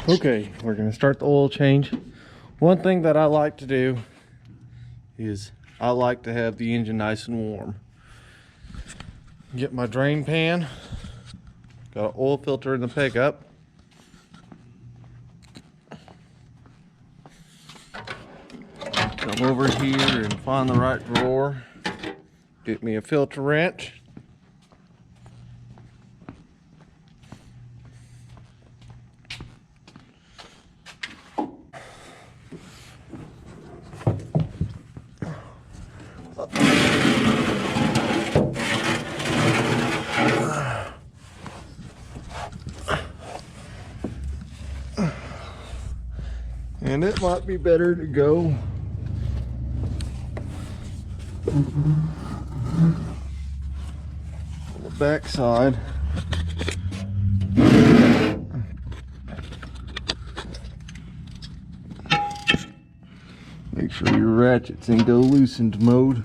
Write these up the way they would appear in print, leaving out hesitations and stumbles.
Okay, we're gonna start the oil change. One thing that I like to do is I like to have the engine nice and warm. Get my drain pan, got an oil filter in the pickup. Come over here and find the right drawer. Get me a filter wrench. And it might be better to go on the back side. Make sure your ratchet's in go loosened mode.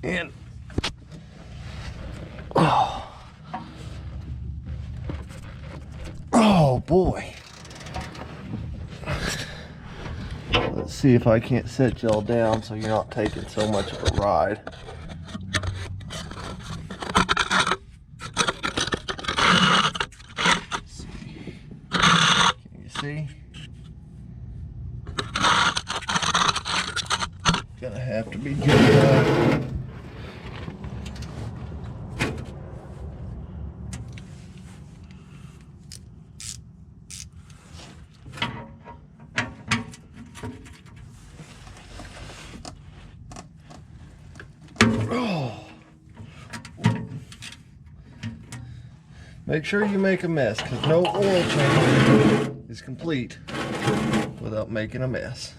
And oh boy. Let's see if I can't set y'all down so you're not taking so much of a ride. Let's see. Can you see? Gonna have to be good. Make sure you make a mess, because no oil change is complete without making a mess.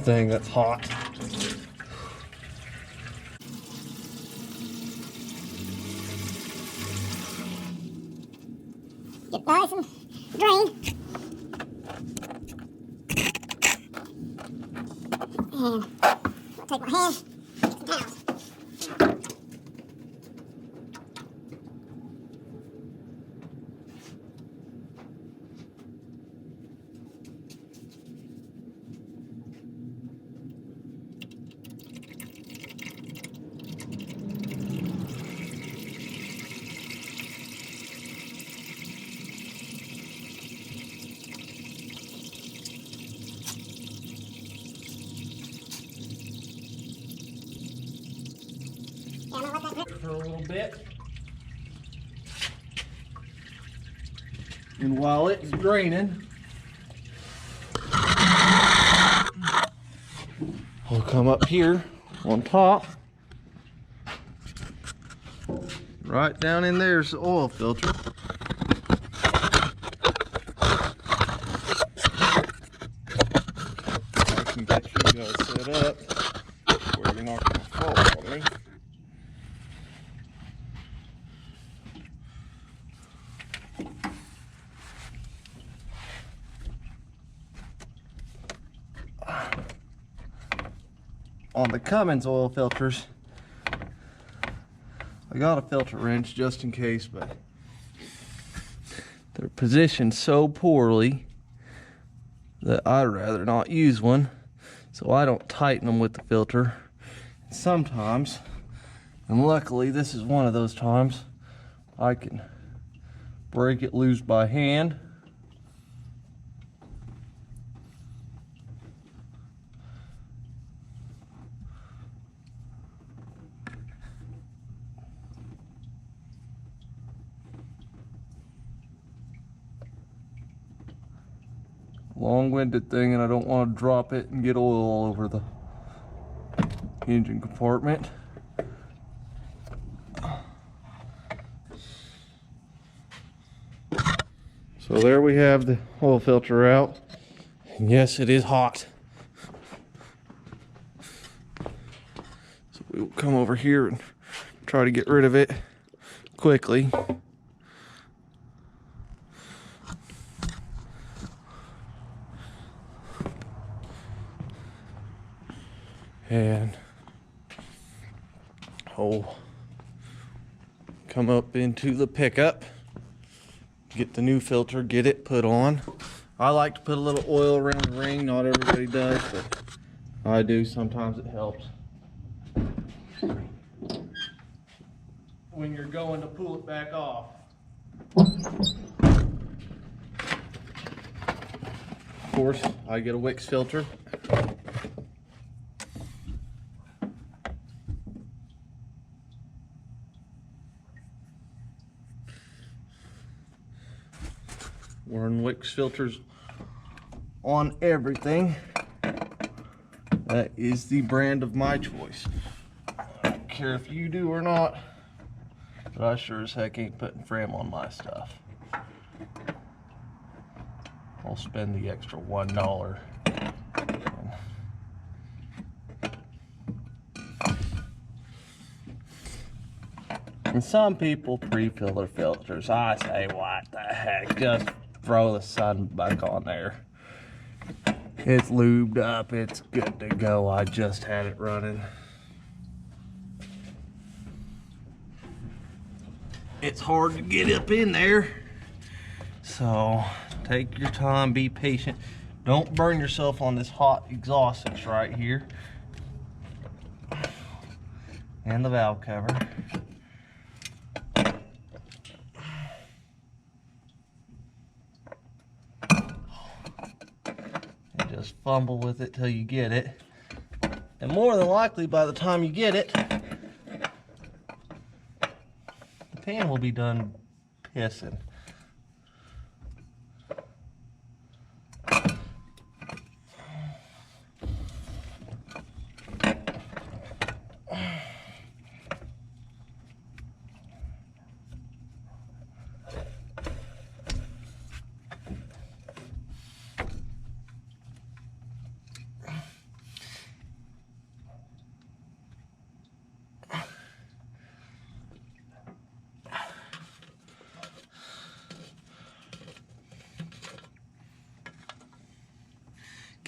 Thing that's hot. Get nice and drain. And I'll take my hand, get some towels. For a little bit. And while it's draining, I'll come up here on top. Right down in there's the oil filter. I can get you guys set up where you're not going to fall on me. On the Cummins oil filters, I got a filter wrench just in case, but they're positioned so poorly that I'd rather not use one, so I don't tighten them with the filter. Sometimes, and luckily this is one of those times, I can break it loose by hand. Long-winded thing, and I don't want to drop it and get oil all over the engine compartment. So there we have the oil filter out, and yes, it is hot. So we will come over here and try to get rid of it quickly. And come up into the pickup, get the new filter, get it put on. I like to put a little oil around the ring. Not everybody does, but I do. Sometimes it helps. When you're going to pull it back off. Of course, I get a Wix filter. We're in Wix filters on everything. That is the brand of my choice. I don't care if you do or not, but I sure as heck ain't putting Fram on my stuff. I'll spend the extra $1. And some people pre-fill their filters. I say, what the heck? Just throw the sun back on there. It's lubed up. It's good to go. I just had it running. It's hard to get up in there. So take your time, be patient. Don't burn yourself on this hot exhaust that's right here. And the valve cover. Just fumble with it till you get it. And more than likely, by the time you get it, the pan will be done pissing.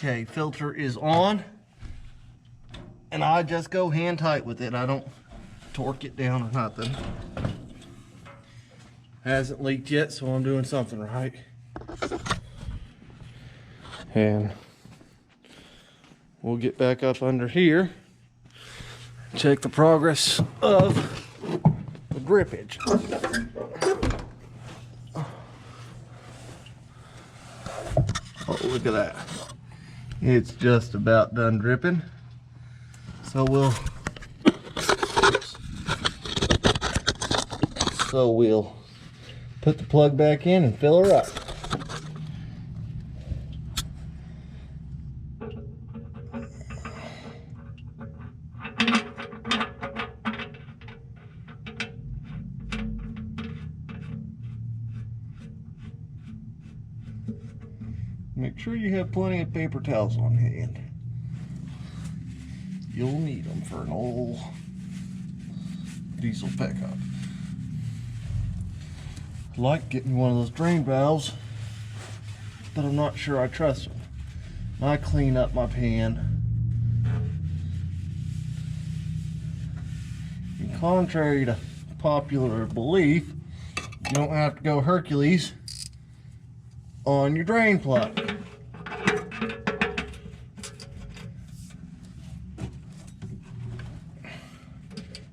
Okay, filter is on, and I just go hand tight with it. I don't torque it down or nothing. Hasn't leaked yet, so I'm doing something right. And we'll get back up under here, check the progress of the drippage. Oh, look at that. It's just about done dripping. So we'll put the plug back in and fill her up. Make sure you have plenty of paper towels on hand. You'll need them for an old diesel pickup. I like getting one of those drain valves, but I'm not sure I trust them. I clean up my pan. And contrary to popular belief, you don't have to go Hercules on your drain plug.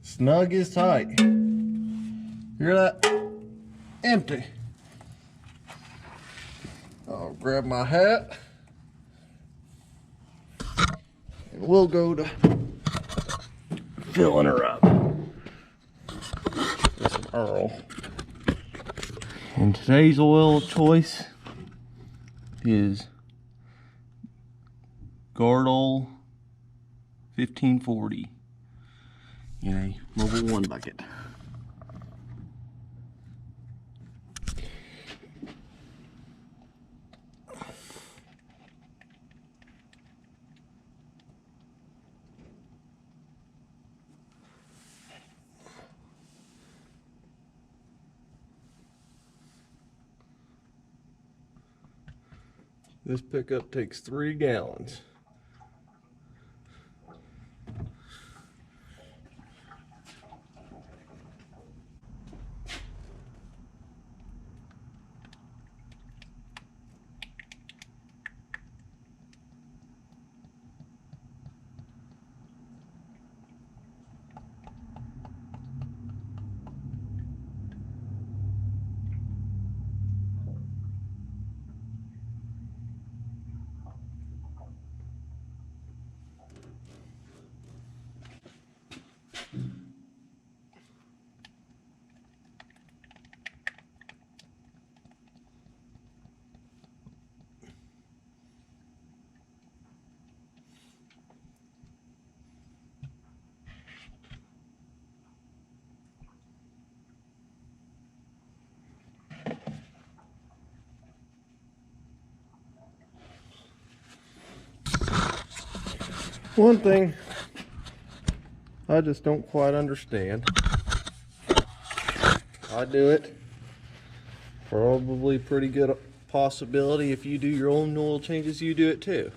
Snug is tight. Hear that? Empty. I'll grab my hat and we'll go to filling her up with some Earl. And today's oil of choice is Gardol 1540 in a Mobile 1 bucket. This pickup takes 3 gallons. One thing I just don't quite understand. I do it. Probably pretty good possibility if you do your own oil changes, you do it too.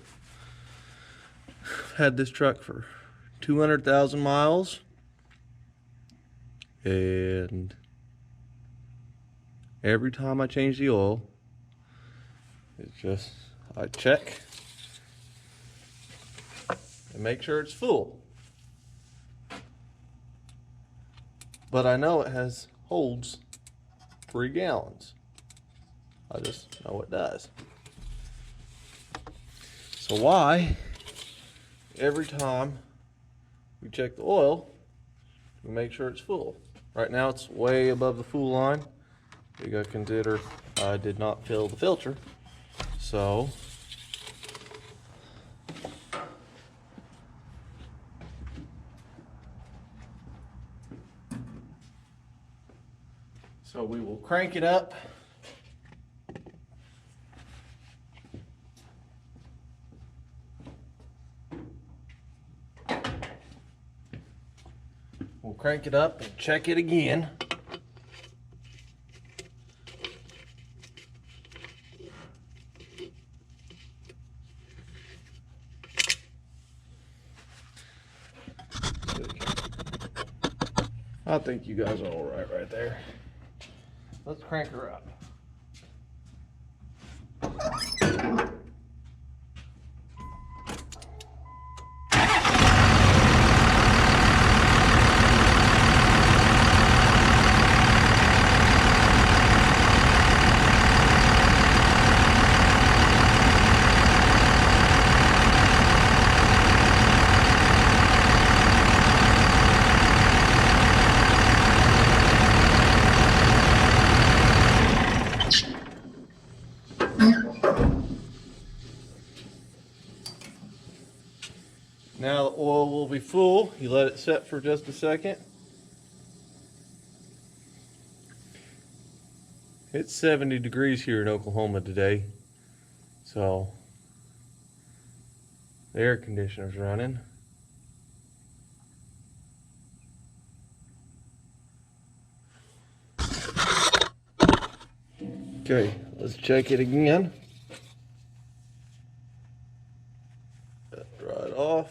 Had this truck for 200,000 miles, and every time I change the oil, it's just, I check and make sure it's full. But I know it holds 3 gallons. I just know it does. So why, every time we check the oil, we make sure it's full? Right now it's way above the full line. You gotta consider I did not fill the filter. So we will crank it up. We'll crank it up and check it again. I think you guys are all right there. Let's crank her up. Now the oil will be full. You let it set for just a second. It's 70 degrees here in Oklahoma today, so the air conditioner's running. Okay, let's check it again. Dry it off.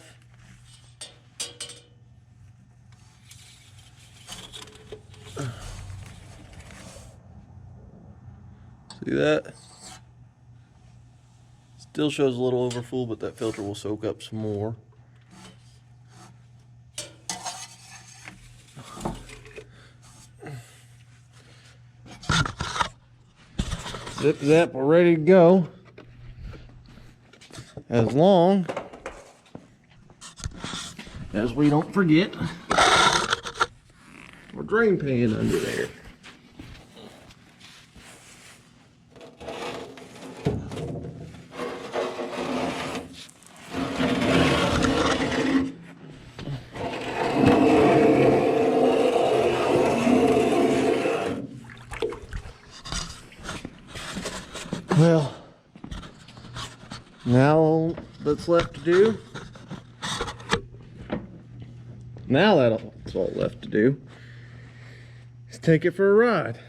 See that? Still shows a little over full, but that filter will soak up some more. Zip zap, we're ready to go. As long as we don't forget our drain pan under there. Well, now all that's left to do, that's all left to do, is take it for a ride.